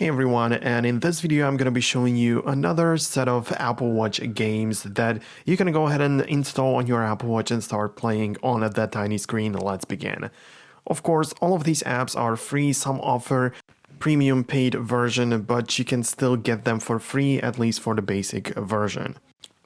Hey everyone, and in this video I'm going to be showing you another set of Apple Watch games that you can go ahead and install on your Apple Watch and start playing on that tiny screen. Let's begin. Of course, all of these apps are free. Some offer premium paid version, but you can still get them for free, at least for the basic version.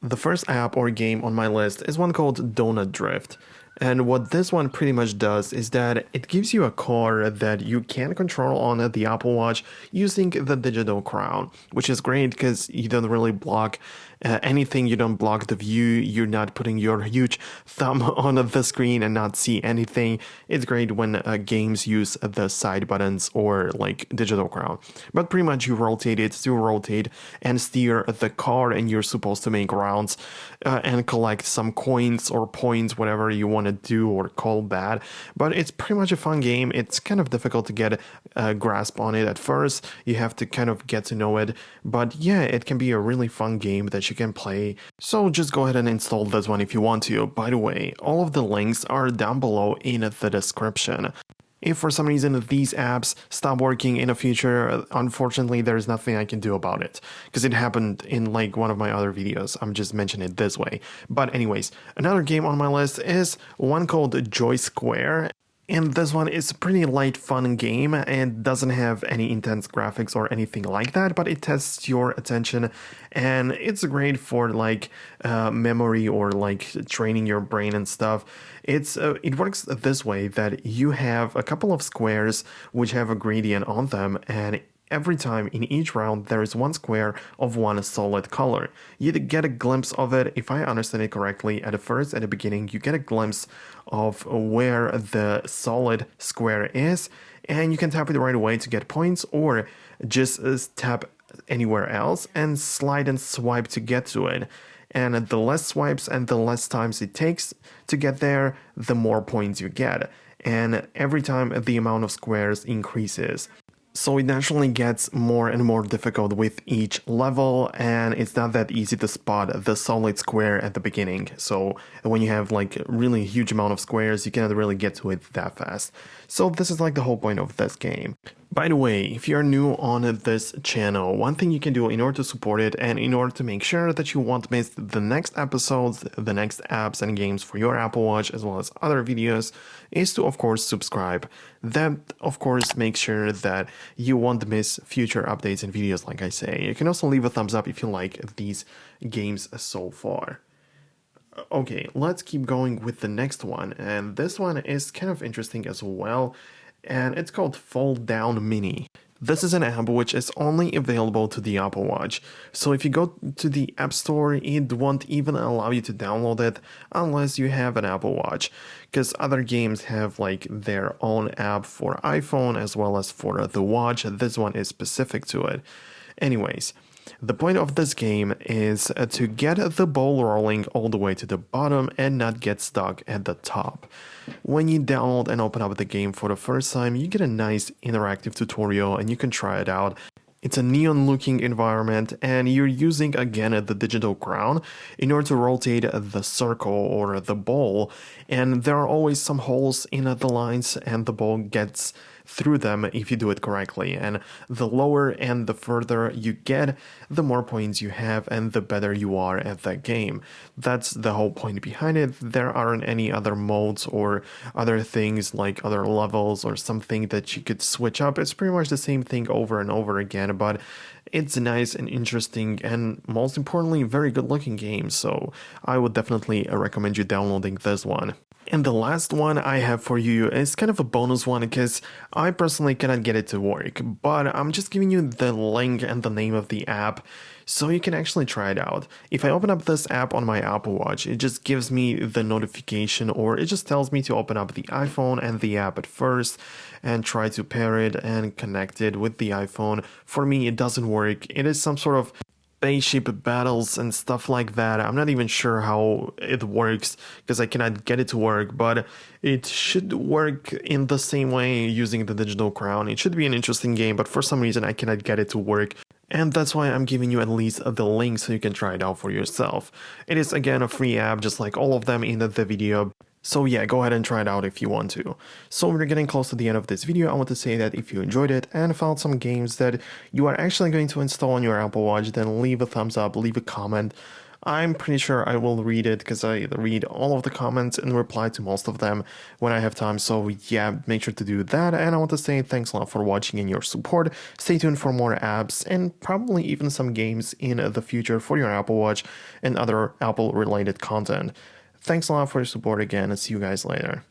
The first app or game on my list is one called Donut Drift. And what this one pretty much does is that it gives you a car that you can control on the Apple Watch using the digital crown, which is great because you don't really block anything. You don't block the view. You're not putting your huge thumb on the screen and not see anything. It's great when games use the side buttons or like digital crown. But pretty much you rotate it to rotate and steer the car, and you're supposed to make rounds and collect some coins or points, whatever you want to do or call bad. But it's pretty much a fun game. It's kind of difficult to get a grasp on it at first. You have to kind of get to know it. But yeah, it can be a really fun game that you can play. So just go ahead and install this one if you want to. By the way, all of the links are down below in the description. If for some reason these apps stop working in the future, unfortunately there's nothing I can do about it, because it happened in like one of my other videos. I'm just mentioning it this way. But anyways, another game on my list is one called Joy Square. And this one is a pretty light, fun game and doesn't have any intense graphics or anything like that, but it tests your attention and it's great for like memory or like training your brain and stuff. It works this way that you have a couple of squares which have a gradient on them, and every time in each round there is one square of one solid color. You get a glimpse of it, if I understand it correctly, at the beginning you get a glimpse of where the solid square is, and you can tap it right away to get points, or just tap anywhere else and slide and swipe to get to it. And the less swipes and the less times it takes to get there, the more points you get. And every time the amount of squares increases. So it naturally gets more and more difficult with each level, and it's not that easy to spot the solid square at the beginning. So when you have like a really huge amount of squares, you cannot really get to it that fast. So this is like the whole point of this game. By the way, if you're new on this channel, one thing you can do in order to support it and in order to make sure that you won't miss the next episodes, the next apps and games for your Apple Watch, as well as other videos, is to of course subscribe. That of course makes sure that you won't miss future updates and videos, like I say. You can also leave a thumbs up if you like these games so far. Okay, let's keep going with the next one, and this one is kind of interesting as well, and it's called Falldown Mini. This is an app which is only available to the Apple Watch, so if you go to the App Store, it won't even allow you to download it unless you have an Apple Watch, because other games have like their own app for iPhone as well as for the watch. This one is specific to it. Anyways, the point of this game is to get the ball rolling all the way to the bottom and not get stuck at the top. When you download and open up the game for the first time, you get a nice interactive tutorial and you can try it out. It's a neon looking environment, and you're using again the digital crown in order to rotate the circle or the ball, and there are always some holes in the lines and the ball gets through them if you do it correctly, and the lower and the further you get, the more points you have and the better you are at that game. That's the whole point behind it. There aren't any other modes or other things like other levels or something that you could switch up. It's pretty much the same thing over and over again, but it's nice and interesting and most importantly very good looking game, so I would definitely recommend you downloading this one. And the last one I have for you is kind of a bonus one because I personally cannot get it to work, but I'm just giving you the link and the name of the app so you can actually try it out. If I open up this app on my Apple Watch, it just gives me the notification, or it just tells me to open up the iPhone and the app at first and try to pair it and connect it with the iPhone. For me, it doesn't work. It is some sort of spaceship battles and stuff like that. I'm not even sure how it works because I cannot get it to work, but it should work in the same way using the digital crown. It should be an interesting game, but for some reason I cannot get it to work. And that's why I'm giving you at least the link so you can try it out for yourself. It is again a free app, just like all of them in the video. So yeah, go ahead and try it out if you want to. So we're getting close to the end of this video. I want to say that if you enjoyed it and found some games that you are actually going to install on your Apple Watch, then leave a thumbs up, leave a comment. I'm pretty sure I will read it because I read all of the comments and reply to most of them when I have time. So yeah, make sure to do that. And I want to say thanks a lot for watching and your support. Stay tuned for more apps and probably even some games in the future for your Apple Watch and other Apple related content. Thanks a lot for your support again and see you guys later.